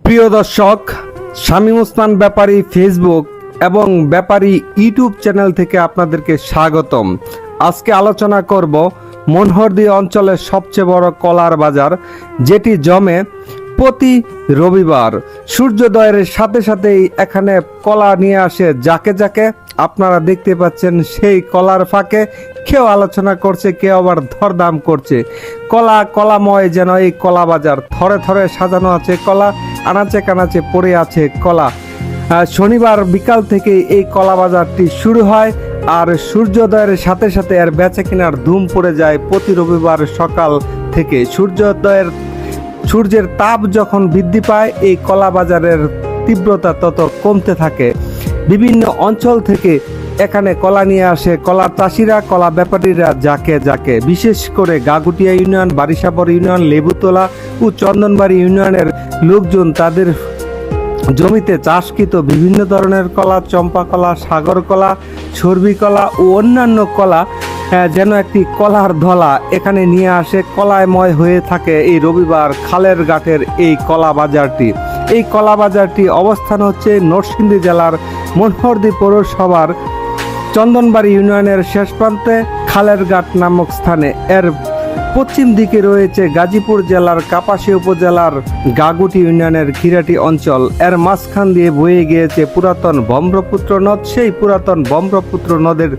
প্রিয় দর্শক, শামীম ওসমান ব্যাপারী ফেসবুক এবং ব্যাপারী ইউটিউব চ্যানেল থেকে আপনাদেরকে স্বাগতম। আজকে আলোচনা করব মনোহরদী অঞ্চলের সবচেয়ে বড় কলার বাজার, যেটি জমে প্রতি রবিবার। সূর্যোদয়ের সাথে সাথেই এখানে কলা নিয়ে আসে যাকে যাকে। আপনারা দেখতে পাচ্ছেন সেই কলার ফাঁকে কেউ আলোচনা করছে, কেউ আবার দরদাম করছে। কলাময় যেন এই কলা বাজার, থরে থরে সাজানো আছে কলা, আনাচে কানাচে পড়ে আছে কলা। শনিবার বিকাল থেকে এই কলা বাজারটি শুরু হয়, আর সূর্যোদয়ের সাথে সাথে এর বেচা কেনার ধুম পড়ে যায় প্রতি রবিবার সকাল থেকে। সূর্যের তাপ যখন বৃদ্ধি পায়, এই কলা বাজারের তীব্রতা তত কমতে থাকে। বিভিন্ন অঞ্চল থেকে এখানে কলা নিয়ে আসে কলা চাষিরা, কলা ব্যাপারীরা যাকে যাকে। বিশেষ করে গাগুটিয়া ইউনিয়ন, বারিশাবর ইউনিয়ন, লেবুতলা ও চন্দনবাড়ি ইউনিয়নের লোকজন তাদের জমিতে চাষকৃত বিভিন্ন ধরনের কলা, চম্পা কলা, সাগর কলা, সর্বি কলা ও অন্যান্য কলা যেন একটি কলার ধলা এখানে নিয়ে আসে। কলাময় হয়ে থাকে এই রবিবার খালের ঘাটের এই কলা বাজারটি। এই কলা বাজারটি অবস্থান হচ্ছে নরসিংদী জেলার মনোহরদী পৌরসভার চন্দনবাড়ি ইউনিয়নের শেষ প্রান্তে খালের ঘাট নামক স্থানে। এর পশ্চিম দিকে রয়েছে গাজীপুর জেলার কাপাসিয়া উপজেলার গাগুটি ইউনিয়নের খিরাটি অঞ্চল। এর মাঝখান দিয়ে বয়ে গিয়েছে পুরাতন ব্রহ্মপুত্র নদ। সেই পুরাতন ব্রহ্মপুত্র নদের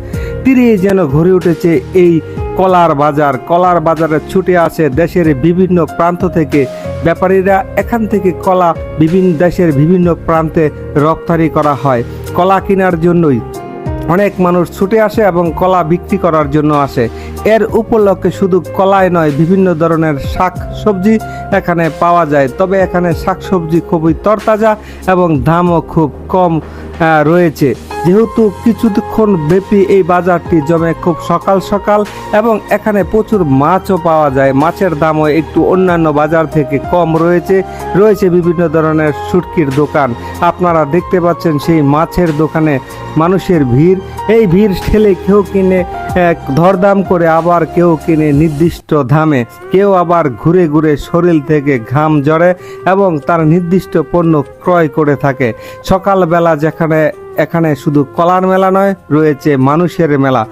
তীরে যেন গড়ে উঠেছে এই কলার বাজার। কলার বাজারে ছুটে আসে দেশের বিভিন্ন প্রান্ত থেকে ব্যাপারীরা। এখান থেকে কলা বিভিন্ন দেশের বিভিন্ন প্রান্তে রপ্তানি করা হয়। কলা কেনার জন্যই অনেক মানুষ ছুটে আসে এবং কলা বিক্রি করার জন্য আসে। এর উপলক্ষে শুধু কলাই নয়, বিভিন্ন ধরনের শাক সবজি এখানে পাওয়া যায়। তবে এখানে শাক সবজি খুবই তরতাজা এবং দামও খুব কম রয়েছে। যেহেতু কিছুক্ষণ ব্যাপী এই বাজারটি জমে খুব সকাল সকাল, এবং এখানে প্রচুর মাছও পাওয়া যায়। মাছের দামও একটু অন্যান্য বাজার থেকে কম রয়েছে বিভিন্ন ধরনের শুটকির দোকান। আপনারা দেখতে পাচ্ছেন সেই মাছের দোকানে মানুষের ভিড়। এই ভিড় ঠেলে কেউ কিনে দরদাম করে, আবার কেউ কিনে নির্দিষ্ট দামে, কেউ আবার ঘুরে ঘুরে শরীর থেকে ঘাম ঝরে এবং তার নির্দিষ্ট পণ্য ক্রয় করে থাকে। সকালবেলা এখানে শুধু কলার মেলা নয়, রয়েছে মানুষের মেলা।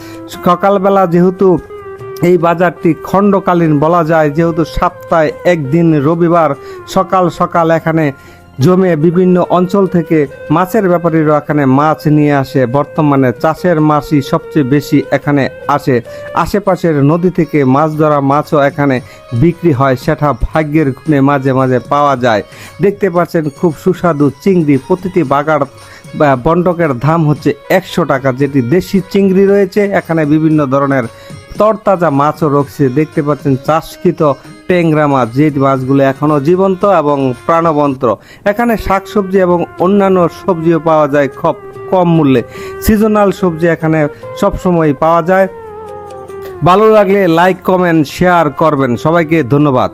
সকালবেলা যেহেতু এই বাজারটি খণ্ডকালীন বলা যায়, যেহেতু সপ্তাহে একদিন রবিবার সকাল সকাল এখানে জমে বিভিন্ন অঞ্চল থেকে মাছের ব্যাপারীরা এখানে মাছ নিয়ে আসে। বর্তমানে চাষের মাছই সবচেয়ে বেশি এখানে আসে। আশেপাশের নদী থেকে মাছ ধরা মাছও এখানে বিক্রি হয়, সেটা ভাগ্যের গুণে মাঝে মাঝে পাওয়া যায়। দেখতে পাচ্ছেন খুব সুস্বাদু চিংড়ি। প্রতিটি বাগার বন্ডকের দাম হচ্ছে 100 টাকা, যেটি দেশি চিংড়ি রয়েছে। এখানে বিভিন্ন ধরনের তরতাজা মাছও রয়েছে। দেখতে পাচ্ছেন চাষকৃত ট্যাংরা মাছ, যে মাছগুলো এখনো জীবন্ত এবং প্রাণবন্ত। এখানে শাকসবজি এবং অন্যান্য সবজিও পাওয়া যায় খুব কম মূল্যে। সিজনাল সবজি এখানে সবসময় পাওয়া যায়। ভালো লাগলে লাইক, কমেন্ট, শেয়ার করবেন। সবাইকে ধন্যবাদ।